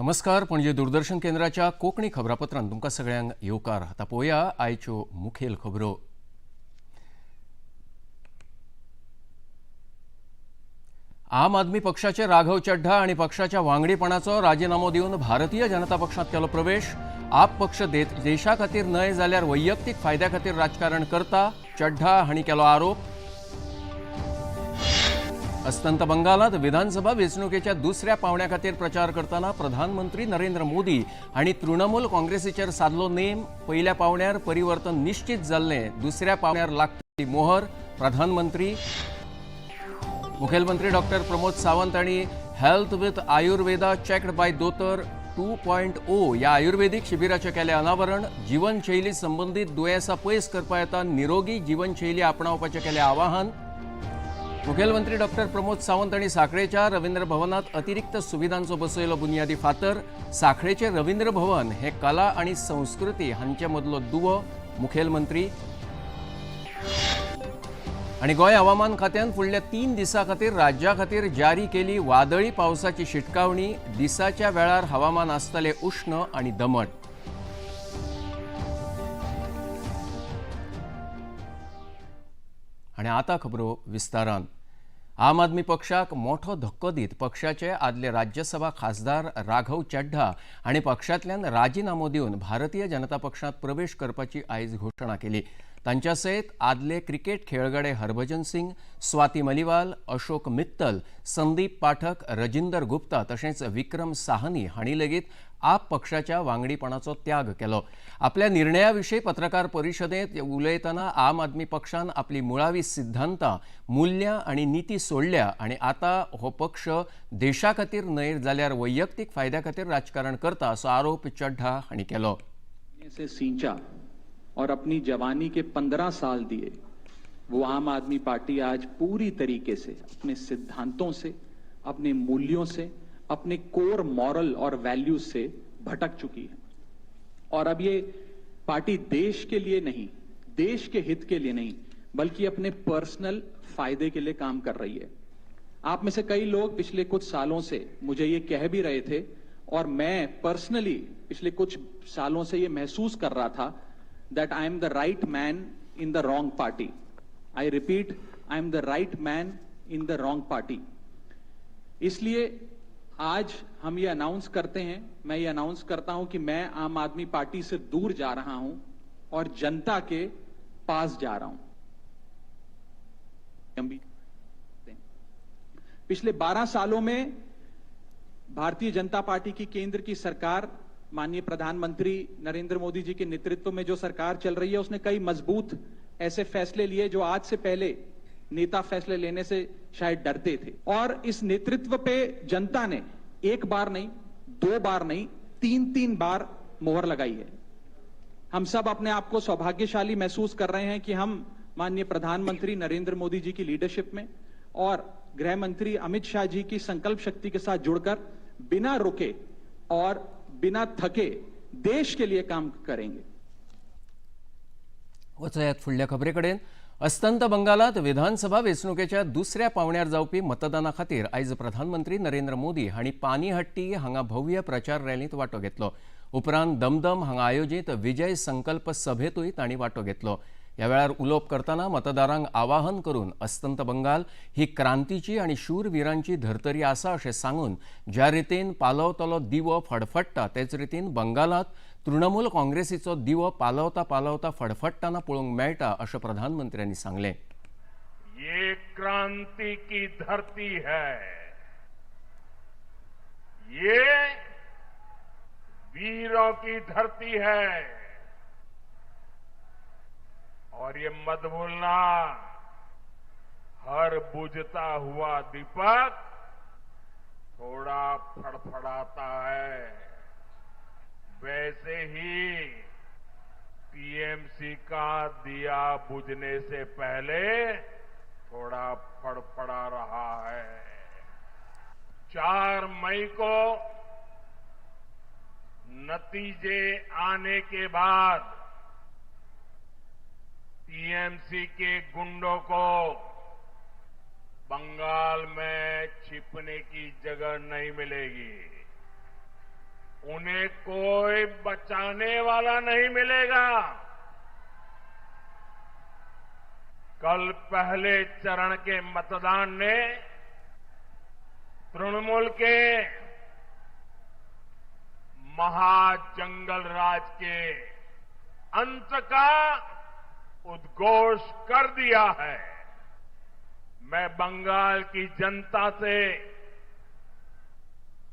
नमस्कार. पणजी दूरदर्शन केंद्राच्या कोंकणी खबरापत्रांत तुमकां सगळ्यांक येवकार. आतां पळोवया आयच्यो मुखेल खबरो. आम आदमी पक्षाचे राघव चड्ढा आणि पक्षाच्या वांगडीपणाचो राजीनामो दिवन भारतीय जनता पक्षांत केलो प्रवेश. आप पक्ष देशा खातीर न्हय जाल्यार वैयक्तीक फायद्या खातीर राजकारण करता, चड्ढा हांणी केलो आरोप. अस्तंत बंगालात विधानसभा वेंचणुकेच्या दुसऱ्या पावण्या खातीर प्रचार करतना प्रधानमंत्री नरेंद्र मोदी हांणी तृणमूल काँग्रेसीचेर साधलो नेम. पयल्या पावण्यार परिवर्तन निश्चित जाल्लें, दुसऱ्या पावण्यार लागतली मोहर. प्रधानमंत्री. मुखेलमंत्री डॉक्टर प्रमोद सावंत हांणी health with Ayurveda checked by दोतर 2.0 ह्या आयुर्वेदीक शिबिराचें केलें अनावरण. जीवनशैली संबंधीत दुयेंसां पयस करपा येता निरोगी जीवनशैली आपणावपाचें केलें आवाहन. मुखेलमंत्री डॉक्टर प्रमोद सावंत हांणी सांखळेच्या रवींद्र भवनात अतिरिक्त सुविधांचो बसयलो बुनियादी फातर. सांखळेचें रवींद्र भवन हे कला आनी संस्कृती हांचे मदलो दुवो. मुखेलमंत्री. आनी गोंय हवामान खात्यान फुडल्या 3 दिसां खातीर राज्या खातीर जारी केली वादळी पावसाची शिटकावणी. दिसाच्या वेळार हवामान आसतलें उश्ण आनी दमट. आनी आतां खबरो विस्तारान. आम आदमी पक्षाक मोठो धक्को दीत पक्षाचे आदले राज्यसभा खासदार राघव चड्ढा हांणी पक्षांतल्यान राजीनामो दिवन भारतीय जनता पक्षांत प्रवेश करपाची आयज घोशणा केली. तांच्या सयत आदले क्रिकेट खेळगडे हरभजन सिंग, स्वाती मलिवाल, अशोक मित्तल, संदीप पाठक, रजिंदर गुप्ता तशेंच विक्रम साहनी हांणी लेगीत आप पक्षाच्या वांगडीपणाचो त्याग केलो. आपल्या निर्णया विशीं पत्रकार परिशदेंत उलयतना आम आदमी पक्षान आपली मुळावी सिद्धांतां, मूल्यां आनी नीती सोडल्या आनी आतां हो पक्ष देशा खातीर न्हय जाल्यार वैयक्तीक फायद्या खातीर राजकारण करता असो आरोप चड्ढा हांणी केलो. और अपनी जवानी के 15 साल दिए, वो आम आदमी पार्टी आज पूरी तरीके से अपने सिद्धांतों से, अपने मूल्यों से, अपने कोर मॉरल और वैल्यूज से भटक चुकी है. और अब ये पार्टी देश के लिए नहीं, देश के हित के लिए नहीं, बल्कि अपने पर्सनल फायदे के लिए काम कर रही है. आप में से कई लोग पिछले कुछ सालों से मुझे ये कह भी रहे थे और मैं पर्सनली पिछले कुछ सालों से ये महसूस कर रहा था that I am the right man in the wrong party. I repeat, I am the right man in the wrong party. इसलिए आज हम ये अनाउंस करते हैं, मैं ये अनाउंस करता हूं कि मैं आम आदमी पार्टी से दूर जा रहा हूं और जनता के पास जा रहा हूं. पिछले 12 सालों में भारतीय जनता पार्टी की केंद्र की सरकार, माननीय प्रधानमंत्री नरेंद्र मोदी जी के नेतृत्व में जो सरकार चल रही है, उसने कई मजबूत ऐसे फैसले लिए जो आज से पहले नेता फैसले लेने से शायद डरते थे. और इस नेतृत्व पे जनता ने एक बार नहीं, 2 बार नहीं, 3 बार मोहर लगाई है. हम सब अपने आप को सौभाग्यशाली महसूस कर रहे हैं कि हम माननीय प्रधानमंत्री नरेंद्र मोदी जी की लीडरशिप में और गृह मंत्री अमित शाह जी की संकल्प शक्ति के साथ जुड़कर बिना रुके और बिना थके देश के लिए काम करेंगे. वचयात फुडल्या खबरे कडेन. अस्तंत बंगालात विधानसभा वेंचणुकेच्या दुसऱ्या पावण्यार जावपी मतदाना खातीर आयज प्रधानमंत्री नरेंद्र मोदी हांणी पानीहट्टी हांगा भव्य प्रचार रॅलींत वांटो घेतलो. उपरांत दमदम हांगा आयोजीत विजय संकल्प सभेतूय तांणी वांटो घेतलो. ह्या वेळार उलोवप करतना मतदारांक आवाहन करून अस्तंत बंगाल ही क्रांतीची आणि शूरवीरांची धर्तरी आसा अशें सांगून ज्या रितीन पालवतलो दिवो फडफडटा तेच रितीन बंगालात तृणमूल काँग्रेसीचो दिवो पालवता पालवता फडफडटाना पळोवंक मेळटा अशें प्रधानमंत्र्यांनी सांगलें. ये क्रांति की धरती है, ये वीरों की धरती है और ये मत भूलना, हर बुझता हुआ दीपक थोड़ा फड़फड़ाता है. वैसे ही टीएमसी का दिया बुझने से पहले थोड़ा फड़फड़ा रहा है. 4 मई को नतीजे आने के बाद टीएमसी के गुंडों को बंगाल में छिपने की जगह नहीं मिलेगी. उन्हें कोई बचाने वाला नहीं मिलेगा। कल पहले चरण के मतदान ने तृणमूल के महाजंगल राज के अंत का उद्घोष कर दिया है। मैं बंगाल की जनता से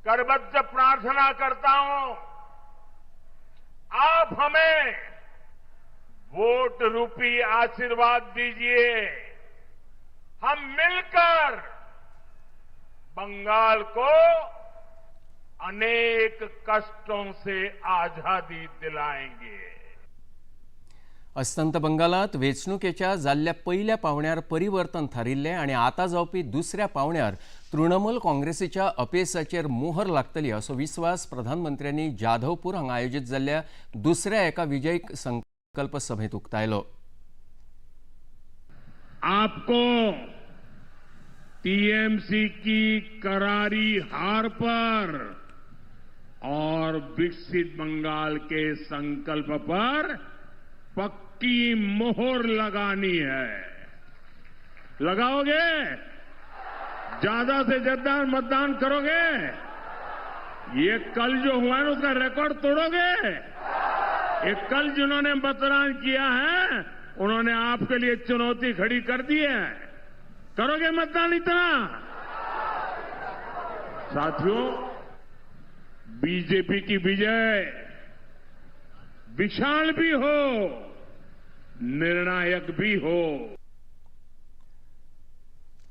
करबद्ध प्रार्थना करता हूं, आप हमें वोट रूपी आशीर्वाद दीजिए। हम मिलकर बंगाल को अनेक कष्टों से आजादी दिलाएंगे। अस्तंत बंगालात वेंचणुकेच्या जाल्ल्या पहिल्या पावण्यार परिवर्तन थारिल्ले आणि आता जावपी दुसऱ्या पावण्यार तृणमूल काँग्रेसीच्या अपेसाचेर मोहर लागतली असो विश्वास प्रधानमंत्र्यांनी जाधवपूर हांगा आयोजित जाल्ल्या दुसऱ्या एका विजयी संकल्प सभेत उक्तायलो। आपको टीएमसी की करारी हार पर और विकसित बंगाल के संकल्प पर पक्की मोहर लगानी है। लगाओगे? ज्यादा से ज्यादा मतदान करोगे? ये कल जो हुआ है उसका रिकॉर्ड तोड़ोगे? ये कल जिन्होंने मतदान किया है उन्होंने आपके लिए चुनौती खड़ी कर दी है। करोगे मतदान इतना? साथियों, बीजेपी की विजय विशाल भी हो, निर्णायक भी हो।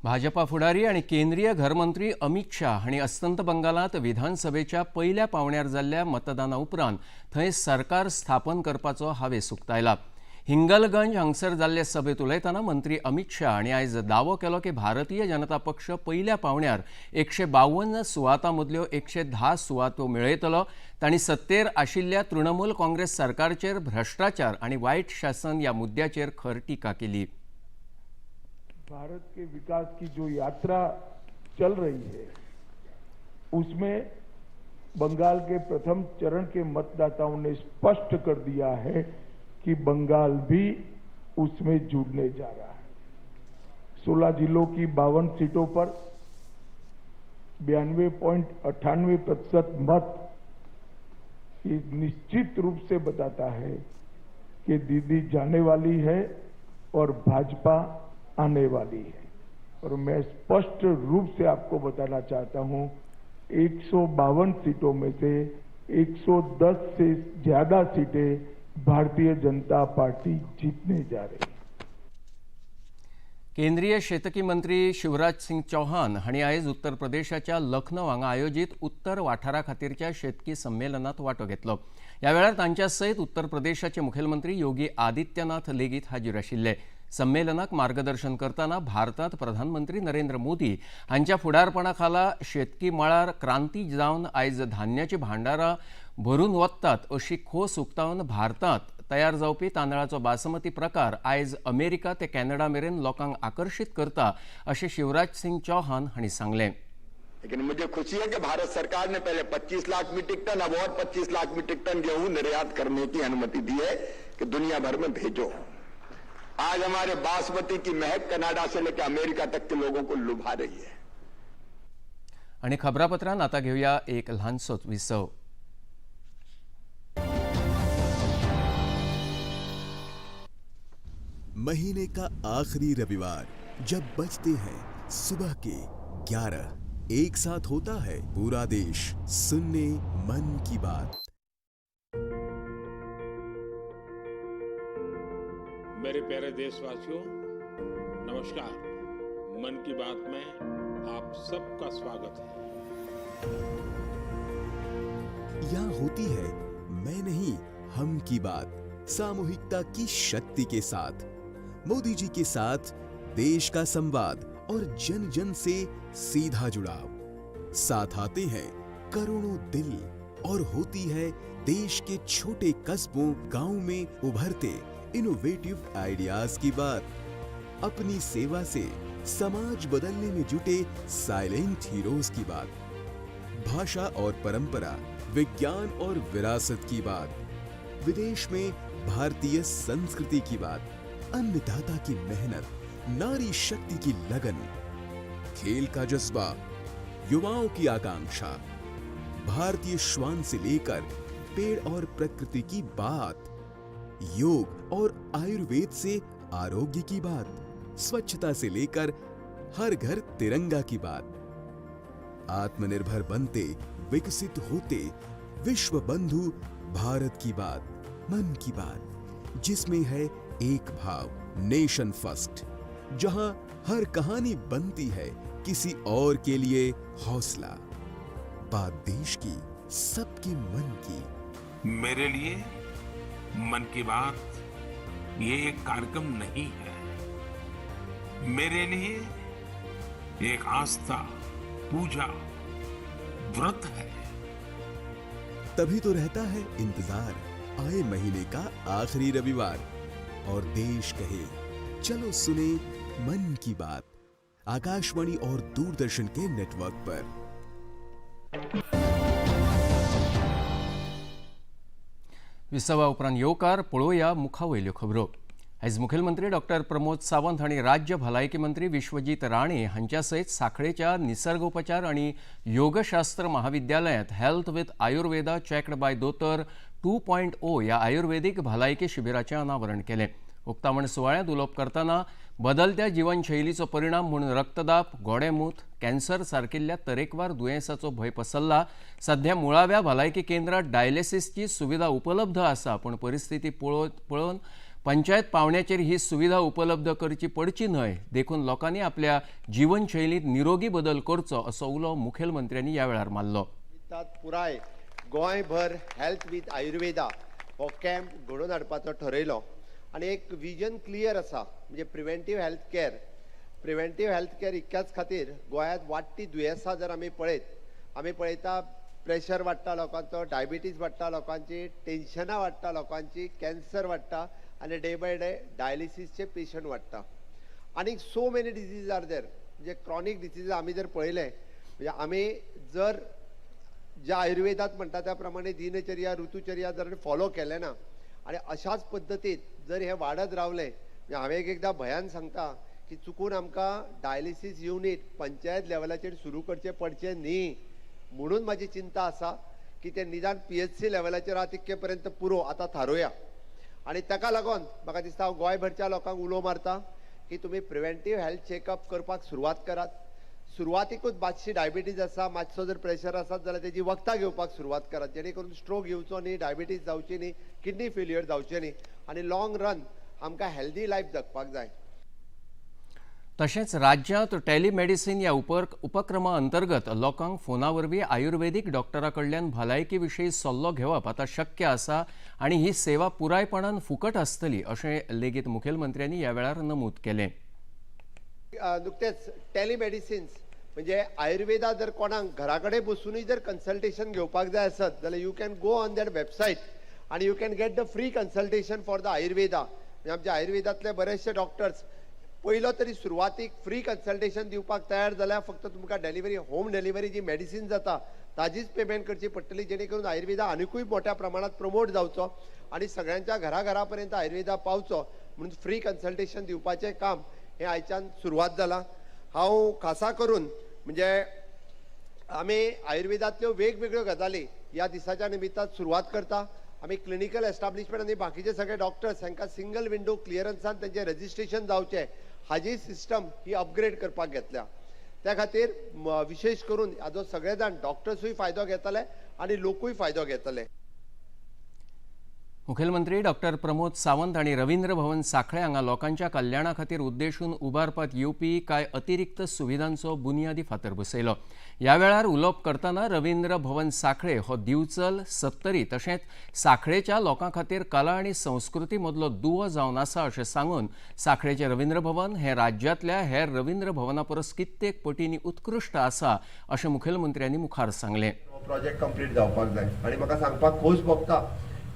भाजपा फुडारी आणि केंद्रीय घरमंत्री अमित शाह हांणी अस्तंत बंगालात विधानसभेच्या पहिल्या पावण्यार जाल्ल्या मतदाना उपरांत थंय सरकार स्थापन करपाचो हावेस उक्तायला। हिंगलगंज हांगसर जाल्ले सभेत उलयतना मंत्री अमित शाह हांणी आयज दावो केलो की भारतीय जनता पक्ष पहिल्या पावण्यार 152 सुवातांमदल्यो 110 सुवातो मेळयतलो। तांणी सत्तेर आशिल्ल्या तृणमूल काँग्रेस सरकारचेर भ्रष्टाचार आणि वायट शासन या मुद्द्याचेर खर टीका केली। भारत के विकास की जो यात्रा चल रही है उसमें बंगाल के प्रथम चरण के मतदाताओं ने स्पष्ट कर दिया है कि बंगाल भी उसमें जुड़ने जा रहा है। 16 जिलों की 52 सीटों पर 92.98% मत ये निश्चित रूप से बताता है कि दीदी जाने वाली है और भाजपा आने वाली है। और मैं स्पष्ट रूप से आपको बताना चाहता हूं, 152 सीटों में से 110 से ज्यादा सीटें भारतीय जनता पार्टी जीतने जा रही है। केंद्रीय शेतकी मंत्री शिवराज सिंग चौहान हांणी आयज उत्तर प्रदेशाच्या लखनौ हांगा आयोजित उत्तर वाठारा खातीरच्या शेतकी संमेलनात वांटो घेतलो। ह्या वेळार तांच्या सयत उत्तर प्रदेशाचे मुखेलमंत्री योगी आदित्यनाथ लेगीत हाजीर आशिल्ले। संमेलनाक मार्गदर्शन करताना भारतात प्रधानमंत्री नरेंद्र मोदी हांच्या फुडारपणाखाला शेतकी मळार क्रांती जावन आयज धान्याची भांडारां भरून वतात अशी खोस उक्तावन भारतात तयार जावपी तांदळाचो बासमती प्रकार आयज अमेरिका ते कॅनडा मेरेन लोकांक आकर्षित करता अशें शिवराज सिंग चौहान हांणी सांगलें। लेकिन मुझे खुशी है कि भारत सरकार ने पहले 25 लाख मीट्रिक टन अब और 25 लाख मीट्रिक टन गेहूं निर्यात करने की अनुमति दी है कि दुनिया भर में भेजो। आज हमारे बासमती की महक कनाडा से लेकर अमेरिका तक के लोगों को लुभा रही है। आणि खबरापत्रांत आता घेऊया एक ल्हानसो विसव। महीने का आखिरी रविवार जब बजते हैं सुबह के 11, एक साथ होता है पूरा देश सुनने मन की बात। मेरे प्यारे देशवासियों, नमस्कार। मन की बात में आप सबका स्वागत है। यहाँ होती है मैं नहीं हम की बात, सामूहिकता की शक्ति के साथ मोदी जी के साथ देश का संवाद और जन जन से सीधा जुड़ाव। साथ आते हैं करोड़ों दिल और होती है देश के छोटे कस्बों गांव में उभरते इनोवेटिव आइडियाज की बात। अपनी सेवा से समाज बदलने में जुटे साइलेंट हीरोज की बात। भाषा और परंपरा विज्ञान और विरासत की बात, विदेश में भारतीय संस्कृति की बात, अन्नदाता की मेहनत, नारी शक्ति की लगन, खेल का जज्बा, युवाओं की आकांक्षा, भारतीय श्वान से लेकर पेड़ और प्रकृति की बात, योग और आयुर्वेद से आरोग्य की बात, स्वच्छता से लेकर हर घर तिरंगा की बात, आत्मनिर्भर बनते विकसित होते विश्व बंधु भारत की बात, मन की बात, जिसमें है एक भाव, नेशन फर्स्ट, जहां हर कहानी बनती है किसी और के लिए हौसला, बात देश की, सबके मन की। मेरे लिए मन की बात ये एक कार्यक्रम नहीं है, मेरे लिए एक आस्था, पूजा, व्रत है। तभी तो रहता है इंतजार आए महीने का आखिरी रविवार और देश कहे चलो सुने मन की बात, आकाशवाणी और दूरदर्शन के नेटवर्क पर। विसवा उपरांत येवकार पळोवया मुखावयल्यो खबरो। आयज मुखेलमंत्री डॉक्टर प्रमोद सावंत हांणी राज्य भलायकी मंत्री विश्वजीत राणे हांच्या सयत सांखळेच्या निसर्गोपचार आनी योगशास्त्र महाविद्यालयांत हेल्थ विथ आयुर्वेदा चॅक्ड बाय दोतोर 2.0 ह्या आयुर्वेदीक भलायकी शिबिराचें अनावरण केलें। उक्तावण सुवाळ्यांत उलोवप करतना बदलत्या जिवनशैलीचो परिणाम म्हणून रक्तदाब, गोडेंमूत, कॅन्सर सारकिल्ल्या तरेकवार दुयेंसांचो भंय पसरला। सध्या मुळाव्या भलायकी केंद्रांत डायलिसिसची सुविधा उपलब्ध आसा, पूण परिस्थिती पळोवन पंचायत पावण्याचेर ही सुविधा उपलब्ध करची पडची न्हय, देखून लोकांनी आपल्या जीवनशैलीत निरोगी बदल करचो असो उलो मुखेलमंत्र्यांनी ह्या वेळार मारलो। पुराय गोंयभर हेल्थ विथ आयुर्वेदा हो कॅम्प घडोवन हाडपाचो ठरयलो आनी एक विजन क्लियर आसा, म्हणजे प्रिव्हेंटीव हेल्थ केअर इतक्याच खातीर गोंयांत वाडटी दुयेंसां जर आमी पळयता प्रेशर वाडटा लोकांचो, डायबिटीज वाडटा लोकांची, टेन्शनां वाडटा लोकांची, कॅन्सर वाडटा आनी डे बाय डे डायलिसिसचे पेशंट वाडटा आनी so many disease are there, म्हणजे क्रॉनिक डिजीज आमी जर पळयले, म्हणजे आमी जर ज्या आयुर्वेदात म्हणटा त्या प्रमाणे दिनचर्या ऋतुचर्या जर फॉलो केले ना आणि अशाच पद्दतीत जर हे वाढत रावले, म्हणजे हांवें एकदां भयान सांगता की चुकून आमकां डायलिसीस युनिट पंचायत लेवलाचेर सुरू करचे पडचे न्ही, म्हणून म्हाजी चिंता आसा की ते निदान PHC लेवलाचेर आहा तितके पर्यंत पुरो आतां थारोवया। आणि ताका लागून म्हाका दिसता हांव गोंयभरच्या लोकांक उलो मारता की तुमी प्रिव्हेंटीव हेल्थ चेकअप करपाक सुरवात करात। सुरवातीकूच मातशी डायबिटीज आसा, मातसो जर प्रेशर आसत जाल्यार तेजी वखदां घेवपाक सुरवात करात, जेणे करून स्ट्रोक येवचो न्ही, डायबिटीज जावची न्ही, किडनी फेल्युअर जावचें न्ही आनी लॉंग रन आमकां हेल्दी लायफ जगपाक जाय। तशेंच राज्यांत टेलिमेडिसिन ह्या उपक्रमा अंतर्गत लोकांक फोना वरवीं आयुर्वेदीक डॉक्टरा कडल्यान भलायकी विशीं सल्लो घेवप आतां शक्य आसा आनी ही सेवा पुरायपणान फुकट आसतली अशें लेगीत मुखेलमंत्र्यांनी ह्या वेळार नमूद केलें। नुकतेच टेलिमेडिसिन्स म्हणजे आयुर्वेदा जर कोणाक घरा कडेन बसूनय जर कन्सल्टेशन घेवपाक जाय आसत जाल्यार you can go on that website आनी you can get the free consultation for the Ayurveda. म्हणजे आमचे आयुर्वेदांतले बरेचशे डॉक्टर्स पयलो तरी सुरवातीक फ्री कन्सल्टेशन दिवपाक तयार जाल्यार फक्त तुमकां डिलिव्हरी होम डिलिव्हरी जी मेडिसिन जाता ताजीच पेमेंट करची पडटली, जेणे करून आयुर्वेदा आनीकूय मोठ्या प्रमाणात प्रमोट जावचो आणि सगळ्यांच्या घराघरापर्यंत आयुर्वेदा पावचो म्हणून फ्री कन्सल्टेशन दिवपाचें काम हे आयच्यान सुरवात जाला। हांव खासा करून म्हणजे आमी आयुर्वेदांतल्यो वेगवेगळ्यो गजाली ह्या दिसाच्या निमित्तान सुरवात करता। आमी क्लिनिकल एस्टाब्लिशमेंट आनी बाकीचे सगळे डॉक्टर्स हांकां सिंगल विंडो क्लियरन्सान तेंचें रजिस्ट्रेशन जावचें हाजी सिस्टम ही अपग्रेड करपाक घेतल्या। त्या खातीर विशेष करून हाजो सगळे जाण डॉक्टर्सूय फायदो घेतले आनी लोकूय फायदो घेतले। मुखेलमंत्री डॉक्टर प्रमोद सावंत हांणी रवींद्र भवन सांखळे हांगा लोकांच्या कल्याणा खातीर उद्देशून उबारपात येवपी कांय अतिरिक्त सुविधांचो बुनयादी फातर बसयलो। ह्या वेळार उलोवप करतना रवींद्र भवन सांखळे हो दिवचल, सत्तरी तशेंच सांखळेच्या लोकां खातीर कला आनी संस्कृती मदलो दुवो जावन आसा अशें सांगून सांखळेचें रवींद्र भवन हें राज्यांतल्या हेर रवींद्र भवना परस कित्येक पटींनी उत्कृश्ट आसा अशें मुखेलमंत्र्यांनी मुखार सांगलें। प्रोजेक्ट कंप्लीट जावपाक जाय आनी म्हाका सांगपाक खोस भोगता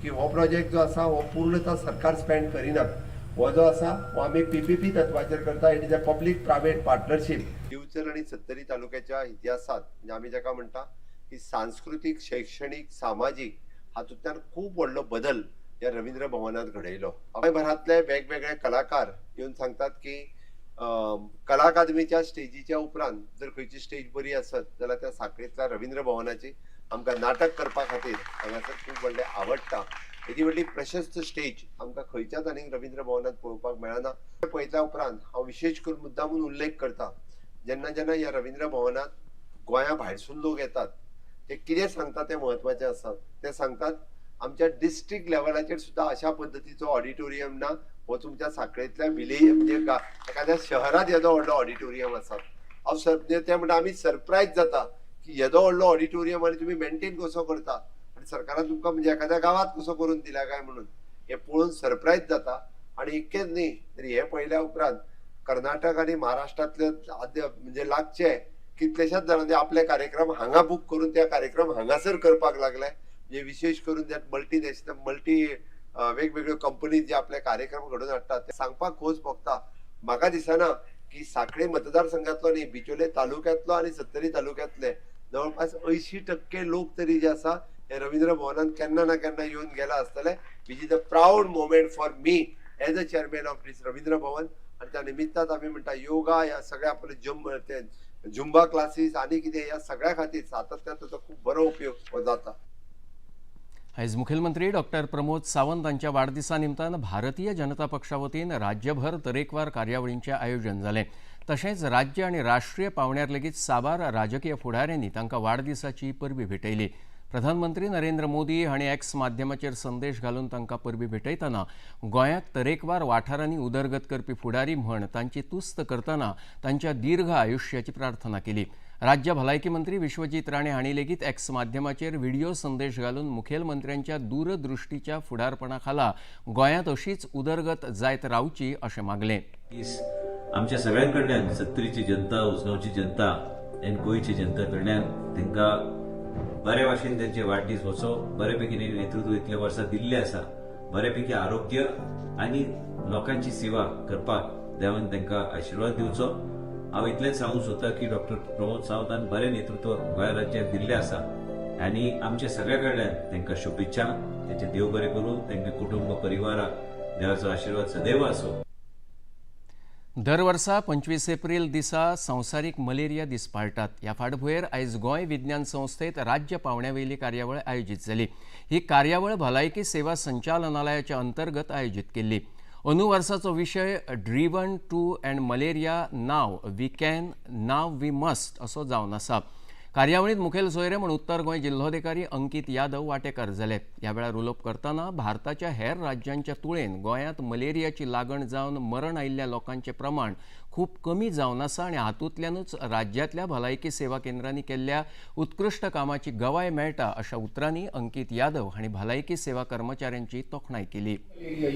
की हो प्रोजेक्ट जो आसा हो पूर्णतः सरकार स्पेंड करिनात, हो जो आसा हो आमी PPP तत्वाचेर करता। It is a public private partnership. Bicholim आनी सत्तरी तालुक्याच्या इतिहासात म्हणजे आमी जाका म्हणटा की सांस्कृतिक शैक्षणिक सामाजिक हातूंतल्यान खूब व्हडलो बदल या रवींद्र भवनात घडयलो. गोंयभरांतले वेगवेगळे कलाकार येवन सांगतात की कला अकादमीच्या स्टेजीच्या उपरांत जर खंयची स्टेज बरी आसत जाल्यार त्या साखळेंतल्या रवींद्र भवनाची आमकां नाटक करपा खातीर हांगासर खूब व्हडलें आवडटा. येदी व्हडली प्रशस्त स्टेज आमकां खंयच्याच आनीक रवींद्र भवनात पळोवपाक मेळना. पळयल्या उपरांत हांव विशेश करून मुद्दामून उल्लेख करता, जेन्ना ह्या रवींद्र भवनात गोंया भायरसून लोक येतात ते कितें सांगतात ते महत्वाचे आसा. ते सांगतात आमच्या डिस्ट्रिक्ट लेवलाचेर सुद्धा अशा पद्धतीचो ऑडिटोरियम ना, हो तुमच्या साखळेंतल्या विलेज म्हणजे एखाद्या शहरात येदो व्हडलो ऑडिटोरियम आसा. हांव ते म्हणटा आमी सरप्रायज जाता की येदो व्हडलो ऑडिटोरियम आनी तुमी मेंटेन कसो करता आनी सरकारान तुमकां म्हणजे एखाद्या गावात कसो करून दिला काय म्हणून हे पळोवन सरप्रायज जाता. आनी इतकेंच न्ही तर हे पळयल्या उपरांत कर्नाटक आनी महाराष्ट्रांतले म्हणजे लागचे कितलेशेच जाणांनी आपले कार्यक्रम हांगा बूक करून त्या कार्यक्रम हांगासर करपाक लागले. म्हणजे विशेष करून मल्टी वेगवेगळ्यो कंपनी जे आपले कार्यक्रम घडोवन हाडटात ते सांगपाक खोस भोगता. म्हाका दिसना की सांखळे मतदारसंघातलो न्ही बिचोले तालुक्यांतलो आनी सत्तरी तालुक्यांतले जवळपास 80% लोक तरी जे आसा हे रवींद्र भवनात केन्ना ना केन्ना येवन गेला आसतले. Which is a proud moment for me as a chairman of this Ravindra Bhavan. आणि त्या निमित्तात आम्ही म्हणटा योगा या सगळ्या आपले जुंबा क्लासीस आणि कितें या सगळ्या खातीर सातत्यान ताचो खूब बरो उपयोग जाता. आयज मुखेलमंत्री डॉक्टर प्रमोद सावंत हांच्या वाडदिसा निमतान भारतीय जनता पक्षा वतीन राज्यभर तरेकवार कार्यावळींचें आयोजन जालें. तशेंच राज्य आनी राष्ट्रीय पावंड्यार लेगीत साबार राजकीय फुडाऱ्यांनी तांकां वाडदिसाची परबीं भेटयली. प्रधानमंत्री नरेंद्र मोदी हांणी एक्स माध्यमाचेर संदेश घालून तांकां परबीं भेटयतना गोंयाक तरेकवार वाठारांनी उदरगत करपी फुडारी म्हण तांची तुस्त करतना तांच्या दीर्घ आयुश्याची प्रार्थना केली. राज्य भलायकी मंत्री विश्वजीत राणे हांणी लेगीत एक्स माध्यमाचेर व्हिडिओ संदेश घालून मुखेलमंत्र्यांच्या दूरदृश्टीच्या फुडारपणा खाला गोंयांत अशीच उदरगत जायत रावची अशें मागलें. आमच्या सगळ्यां कडल्यान सत्तरीची जनता उसगांवची जनता आनी गोंयची जनता कडल्यान तांकां बरे भाशेन त्यांचे वाडदीस वचो बऱ्यापैकी नेतृत्व इतल्या वर्सां दिल्ले आसा. बऱ्यापैकी आरोग्य आनी लोकांची सेवा करपाक देवान तांकां आशिर्वाद दिवचो. हांव इतलेंच सांगूंक सोदतां की डॉक्टर प्रमोद सावंतान बरें नेतृत्व गोंय राज्याक दिल्लें आसा आनी आमच्या सगळ्या कडल्यान तांकां शुभेच्छा. तांचे देव बरें करूं, तांच्या कुटुंब परिवाराक देवाचो आशिर्वाद सदैव आसो. दर वर्सा 25 एप्रील दिसा संवसारीक मलेरिया दीस पाळटात. ह्या फाटभुंयेर आयज गोंय विज्ञान संस्थेत राज्य पावंड्यावेली कार्यावळ आयोजीत जाली. ही कार्यावळ भलायकी सेवा संचालनालयाच्या अंतर्गत आयोजीत केल्ली. अंदू वर्साचो विशय driven to end malaria now we can now we must असो जावन आसा. कार्यावळीत मुखेल सोयरे म्हूण उत्तर गोंय जिल्लोधिकारी अंकीत यादव वांटेकार जाले. ह्या वेळार उलोवप करतना भारताच्या हेर राज्यांच्या तुळेन गोंयांत मलेरियाची लागण जावन मरण आयिल्ल्या लोकांचें प्रमाण खूब कमी जावन आसा आनी हातूंतल्यानूच राज्यांतल्या भलायकी सेवा केंद्रांनी केल्ल्या उत्कृश्ट कामाची गवाय मेळटा अशा उतरांनी अंकीत यादव हांणी भलायकी सेवा कर्मचाऱ्यांची तोखणाय केली.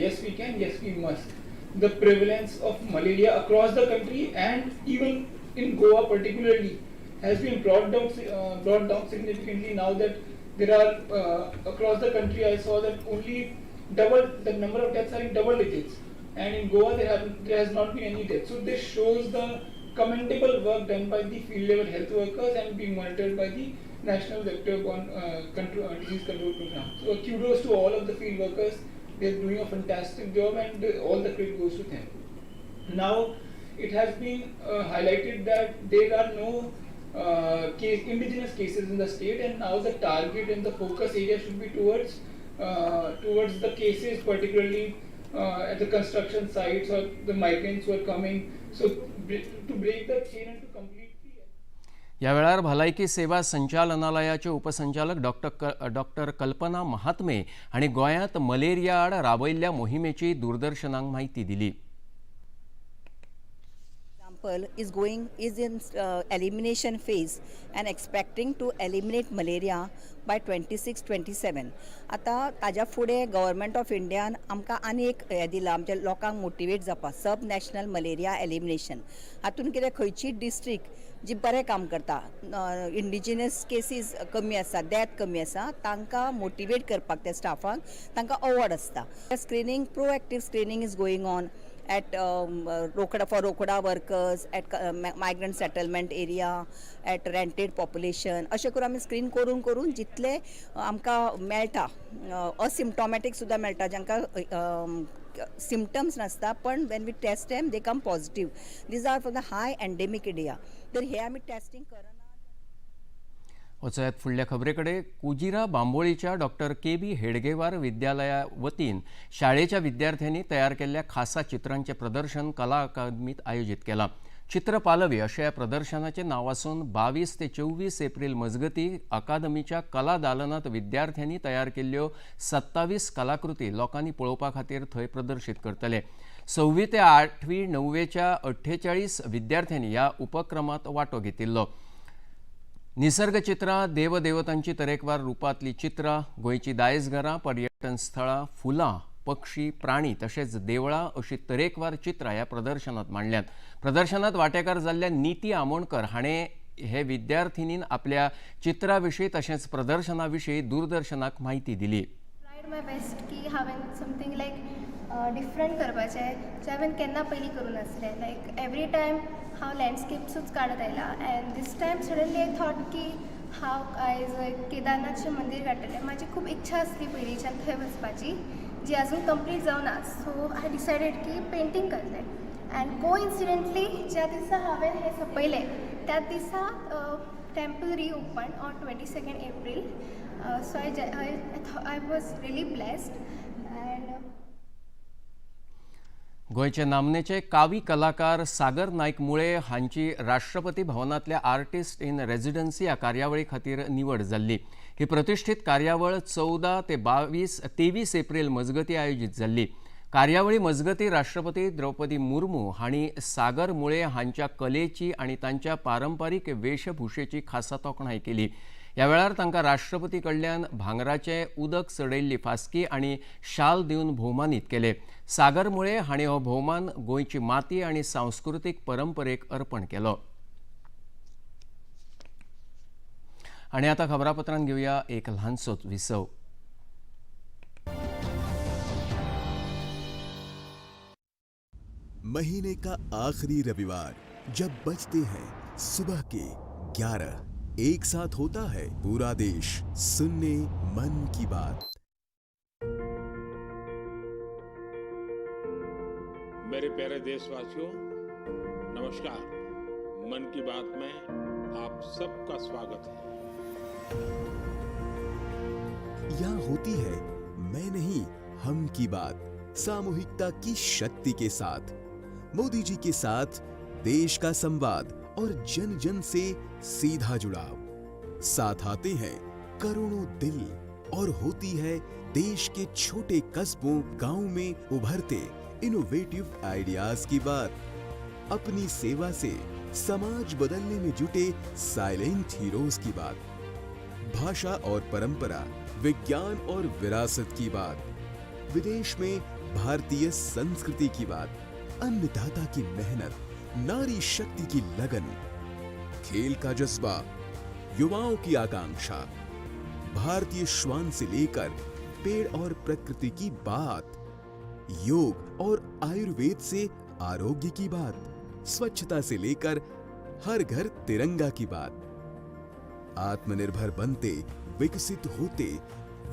Yes, we can. Yes, we must. The prevalence of malaria across the country and even in Goa particularly has been brought down significantly now that there are across the country. I saw that only the number of deaths are in double digits, and in Goa there has not been any death. So this shows the commendable work done by the field level health workers and being monitored by the National Vector-Borne Disease Control Program. So kudos to all of the field workers. They are doing a fantastic job and all the credit goes to them. Now it has been highlighted that there are no indigenous cases in the state, and now the target and the focus area should be towards the cases particularly at the construction sites or the migrants who are coming, so to break the chain and to completely. ह्या वेळार भलायकी सेवा संचालनालयाचे उपसंचालक doctor कल्पना महात्मे हांणी गोंयांत malaria आड राबयिल्ल्या मोहिमेची दूरदर्शनाक म्हायती दिली. is in elimination phase and expecting to eliminate malaria by 26-27. आता ताज्या फुडें गव्हर्मेंट ऑफ इंडियान आमकां आनी एक हें दिलां आमच्या लोकांक मोटिवेट जावपाक सब नॅशनल मलेरिया एलिमिनेशन. हातून कितें खंयची डिस्ट्रिक्ट जी बरें काम करता, इंडिजिनस केसीस कमी आसा, डेथ कमी आसा, तांकां मोटिवेट करपाक त्या स्टाफाक तांकां अवॉर्ड आसता. Screening proactive screening is going on at for Rokoda workers, at migrant settlement area, at rented population. अशें करून आमी स्क्रीन करून जितले आमकां मेळटा, असिम्प्टोमॅटीक सुद्दां मेळटा जांकां symptoms नसता पण when we test them they come positive. These are from the high endemic area. तर हे आमी टेस्टिंग करना. वचयात फुडल्या खबरेकडे. कुजिरा बांबोळीच्या डॉक्टर के.बी. हेडगेवार विद्यालया वतीन शाळेच्या विद्यार्थ्यांनी तयार केलेल्या खासा चित्रांचे प्रदर्शन कला अकादमीत आयोजित केला. चित्र पालवी अशा या प्रदर्शनाचे नाव असून 22 ते 24 एप्रिल मजगती अकादमीच्या कला दालनात विद्यार्थ्यांनी तयार केल्ल्यो 27 कलाकृती लोकांनी पळोवपा खातीर थंय प्रदर्शित करतले. 6वी ते 8वी 9वेच्या 48 विद्यार्थ्यांनी या उपक्रमात वांटो घेतिल्लो. निसर्ग चित्रां, देवदेवतांची तरेकवार रुपांतली चित्रां, गोंयची दायजघरां, पर्यटन स्थळां, फुलां, पक्षी, प्राणी तशेंच देवळां अशी तरेकवार चित्रां ह्या प्रदर्शनात मांडल्यात. प्रदर्शनात वांटेकार जाल्ल्या नीती आमोणकर हाणें हे विद्यार्थिनीन आपल्या चित्रा विशीं तशेंच प्रदर्शना विशीं दूरदर्शनाक म्हायती दिली. ट्रायड माय बेस्ट की हांवें समथींग लायक डिफरंट करपाचें जें हांवें केन्ना पयलीं करूं नासलें. लायक एवरी टायम हांव लँडस्केप्सूच काडत आयलां and these time suddenly I thought की हांव आयज केदारनाथचें मंदीर काडटलें. म्हाजी खूब इच्छा आसली पयलींच्यान थंय वचपाची जी अजून कंप्लीट जावना. सो आय डिसायडेड की पेंटींग करतलें एंड कोइन्सिडेंटली ज्या दिसा हांवें हें सोंपयलें त्याच दिसा temple reopen on 22 April. So I was really blessed. End गोंयचे नामनेचे कावी कलाकार सागर नायक मुळे हांची राष्ट्रपती भवनांतल्या आर्टिस्ट इन रेजिडन्सी ह्या कार्यावळी खातीर निवड जाल्ली. ही प्रतिश्ठीत कार्यावळ 14 ते 23 एप्रील मजगती आयोजीत जाल्ली. कार्यावळी मजगती राष्ट्रपती द्रौपदी मुर्मू हांणी सागर मुळे हांच्या कलेची आनी तांच्या पारंपारीक वेशभूषेची खासा तोखणाय केली. ह्या वेळार तांकां राष्ट्रपती कडल्यान भांगराचें उदक चडयल्ली फास्की आनी शाल दिवन भोवमानीत केले. सागर मुळे हांणी हो भोवमान गोंयची माती आनी सांस्कृतीक परंपरेक अर्पण केलो. आनी आतां खबरापत्रांत घेवया एक ल्हानसो विसव. महीने का आखिरी रविवार जब बजते हैं सुबह के 11, एक साथ होता है पूरा देश सुनने मन की बात. मेरे प्यारे देशवासियों, नमस्कार. मन की बात में आप सबका स्वागत है. यहाँ होती है मैं नहीं हम की बात, सामूहिकता की शक्ति के साथ. मोदी जी के साथ देश का संवाद और जन जन से सीधा जुड़ाव. साथ आते हैं करोड़ों दिल और होती है देश के छोटे कस्बों गांव में उभरते इनोवेटिव आइडियाज की बात. अपनी सेवा से समाज बदलने में जुटे साइलेंट हीरोज की बात. भाषा और परंपरा, विज्ञान और विरासत की बात. विदेश में भारतीय संस्कृति की बात. अन्नदाता की मेहनत, नारी शक्ति की लगन, खेल का जज्बा, युवाओं की आकांक्षा. भारतीय श्वान से लेकर पेड़ और प्रकृति की बात. योग और आयुर्वेद से आरोग्य की बात. स्वच्छता से लेकर हर घर तिरंगा की बात. आत्मनिर्भर बनते, विकसित होते,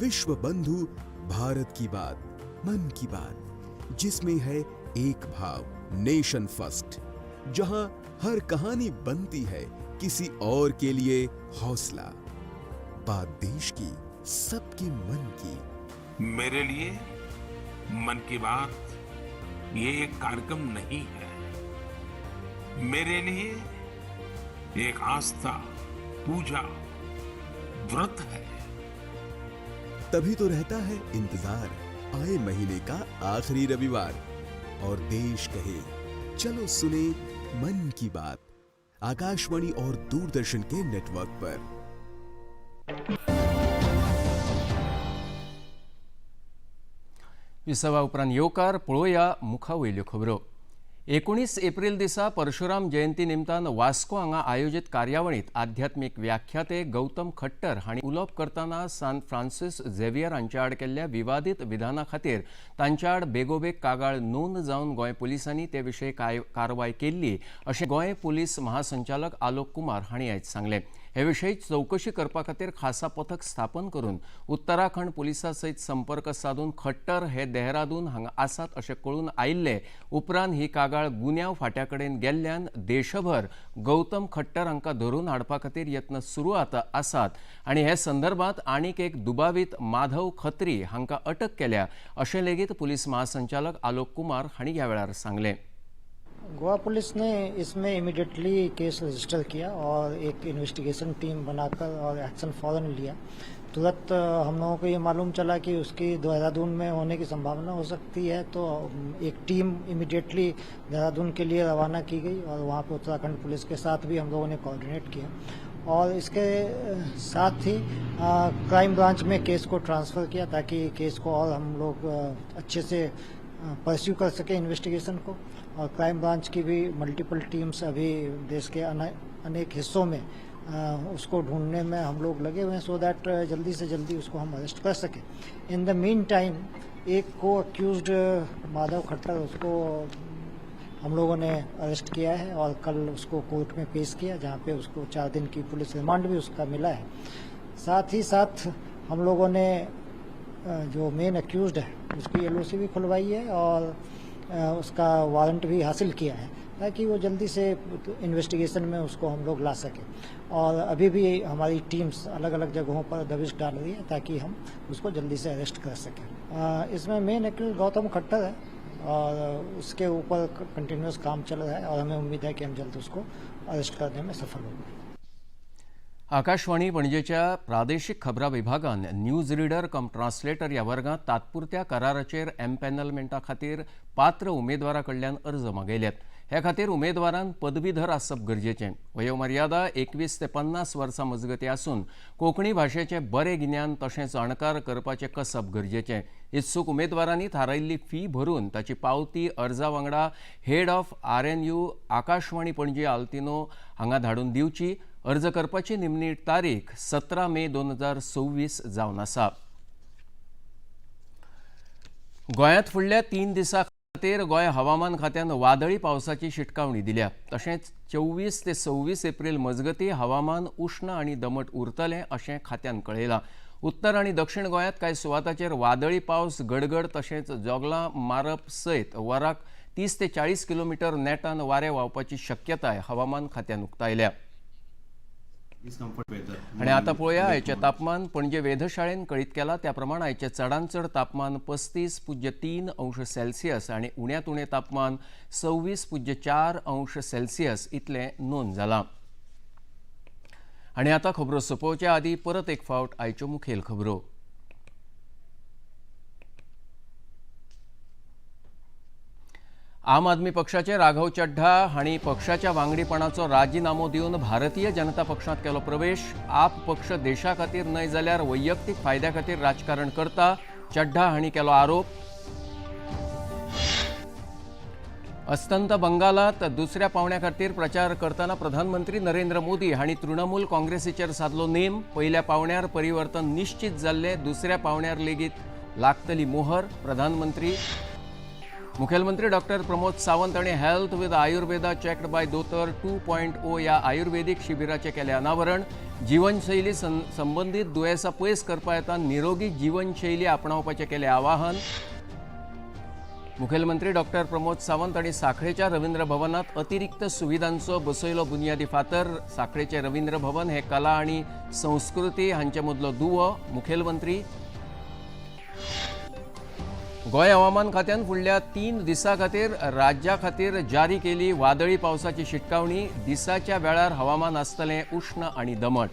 विश्व बंधु भारत की बात. मन की बात, जिसमें है एक भाव, नेशन फर्स्ट. जहां हर कहानी बनती है किसी और के लिए हौसला. बात देश की, सबके मन की. मेरे लिए मन की बात ये एक कार्यक्रम नहीं है. मेरे लिए एक आस्था, पूजा, व्रत है. तभी तो रहता है इंतजार आए महीने का आखिरी रविवार और देश कहे चलो सुने मन की बात. आकाशवाणी और दूरदर्शन के नेटवर्क पर. विसवा उपरांत येवकार पळोवया मुखावयल्यो खबरो. 19 एप्रिल दिसा परशुराम जयंती निमतान वास्को हांगा आयोजित कार्यावळीत आध्यात्मिक व्याख्याते गौतम खट्टर हांणी उलोवप करतना सान फ्रांसिस झेवियर हांचे आड केल्ल्या विवादीत विधाना खातीर तांचे आड बेगोबेग कागाळ नोंद जावन गोंय पुलिसांनी ते विशीं कारवाय केल्ली अशें गोंय पुलीस महासंचालक आलोक कुमार हांणी आयज सांगलें। हे विशीं चौकशी करपा खातीर खासा पथक स्थापन करून उत्तराखंड पुलिसा सयत संपर्क साधून खट्टर हे देहरादून हांगा आसात अशें कळून आयिल्ले उपरांत ही कागाळ गुन्यांव फाट्या कडेन गेल्ल्यान देशभर गौतम खट्टर हांकां धरून हाडपा खातीर यत्न सुरू आसात आनी हे संदर्भांत आनीक एक दुबावीत माधव खत्री हांकां अटक केल्या अशें लेगीत पुलीस महासंचालक आलोक कुमार हांणी ह्या वेळार सांगलें। गोवा पुलिस ने इसमें इमीडिएटली केस रजिस्टर किया और एक इन्वेस्टिगेशन टीम बनाकर और एक्शन फौरन लिया। तुरंत हम लोगों को ये मालूम चला कि उसकी देहरादून में होने की संभावना हो सकती है, तो एक टीम इमीडिएटली देहरादून के लिए रवाना की गई और वहाँ पे उत्तराखंड पुलिस के साथ भी हम लोगों ने कोऑर्डिनेट किया और इसके साथ ही क्राइम ब्रांच में केस को ट्रांसफ़र किया ताकि केस को और हम लोग अच्छे से परस्यू कर सके इन्वेस्टिगेशन को। और क्राइम ब्रांच की भी मल्टीपल टीम्स अभी देश के अनेक हिस्सों में उसको ढूंढने में हम लोग लगे हुए हैं सो दैट जल्दी से जल्दी उसको हम अरेस्ट कर सकें। इन द मीन टाइम एक को अक्यूज्ड माधव खट्टर उसको हम लोगों ने अरेस्ट किया है और कल उसको कोर्ट में पेश किया जहाँ पे उसको 4 दिन की पुलिस रिमांड भी उसका मिला है। साथ ही साथ हम लोगों ने जो मेन अक्यूज्ड है उसकी एलओसी भी खुलवाई है और उसका वारंट भी हासिल किया है ताकि वो जल्दी से इन्वेस्टिगेशन में उसको हम लोग ला सकें। और अभी भी हमारी टीम्स अलग अलग जगहों पर दबिश डाल रही है ताकि हम उसको जल्दी से अरेस्ट कर सकें। इसमें मेन एक्यूज गौतम खट्टर है और उसके ऊपर कंटिन्यूस काम चल रहा है और हमें उम्मीद है कि हम जल्द उसको अरेस्ट करने में सफल होंगे। आकाशवाणी पणजेच्या प्रादेशीक खबरां विभागान न्यूज रीडर कम ट्रान्सलेटर ह्या वर्गांत तात्पुरत्या कराराचेर एम्पॅनलमेंटा खातीर पात्र उमेदवारा कडल्यान अर्ज मागयल्यात। हे खातीर उमेदवारान पदवीधर आसप गरजेचें। वयोमर्यादा 21 ते 50 वर्सां मजगती आसून कोंकणी भाशेचें बरें गिन्यान तशेंच अणकार करपाचें कसब गरजेचें। इत्सूक उमेदवारांनी थारायिल्ली फी भरून ताची पावती अर्जा वांगडा head of RNU Akashvani Panaji आल्तिनो हांगा धाडून दिवची। अर्ज करपाची निमणी तारीख 17 मे 2026 जावन आसा। गोंयांत फुडल्या 3 दिसां खातीर गोंय हवामान खात्यान वादळी पावसाची शिटकावणी दिल्या। तशेंच 24 ते 26 एप्रिल मजगती हवामान उष्ण आनी दमट उरतलें अशें खात्यान कळयलां। उत्तर आनी दक्षिण गोंयांत कांय सुवातांचेर वादळी पावस गडगड तशेंच जोगलां मारप सयत वराक 30 ते 40 किलोमीटर नेटान वारें व्हांवपाची शक्यताय हवामान खात्यान उक्तायल्या। आणि आता पळोवया आयचे तापमान। पणजे वेधशाळेन कळीत केला त्या प्रमाण आयचे चडांत चड तापमान 35.3 अंश सेल्सियस आणि उण्यांत उणें तापमान 26.4 अंश सेल्सियस इतलें नोंद जालां। आणि आता खबरो सोंपोवच्या आदीं परत एक फावट आयच्यो मुखेल खबरो। आम आदमी पक्षाचे राघव चड्ढा हांणी पक्षाच्या वांगडीपणाचो राजीनामो दिवन भारतीय जनता पक्षांत केलो प्रवेश। आप पक्ष देशा खातीर न्हय जाल्यार वैयक्तीक फायद्या खातीर राजकारण करता, चड्ढा हांणी केलो आरोप। अस्तंत बंगालात दुसऱ्या पावंड्या खातीर प्रचार करतना प्रधानमंत्री नरेंद्र मोदी हांणी तृणमूल काँग्रेसीचेर साधलो नेम। पयल्या पावंड्यार परिवर्तन निश्चित जाल्ले, दुसऱ्या पावंड्यार लेगीत लागतली मोहर। प्रधानमंत्री मुखेलमंत्री डॉक्टर प्रमोद सावंत हांणी health with Ayurveda checked bye दोतोर 2.0 ह्या आयुर्वेदीक शिबिराचें केलें अनावरण। जीवनशैली संबंधीत दुयेंसां पयस करपा येता निरोगी जीवनशैली आपणावपाचें केलें आवाहन। मुखेलमंत्री डॉक्टर प्रमोद सावंत हांणी सांखळेच्या रवींद्र भवनात अतिरिक्त सुविधांचो बसयलो बुनयादी फातर। सांखळेचें रवींद्र भवन हे कला आनी संस्कृती हांचे मदलो दुवो। मुखेलमंत्री गोंय हवामान खात्यान फुडल्या 3 दिसां खातीर राज्या खातीर जारी केली वादळी पावसाची शिटकावणी। दिसाच्या वेळार हवामान आसतलें उष्ण आनी दमट।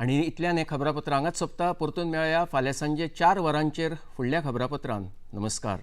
आनी इतल्यान हे खबरापत्र हांगाच सोंपता। परतून मेळया फाल्यां सांजे 4 वरांचेर फुडल्या खबरापत्रांत। नमस्कार।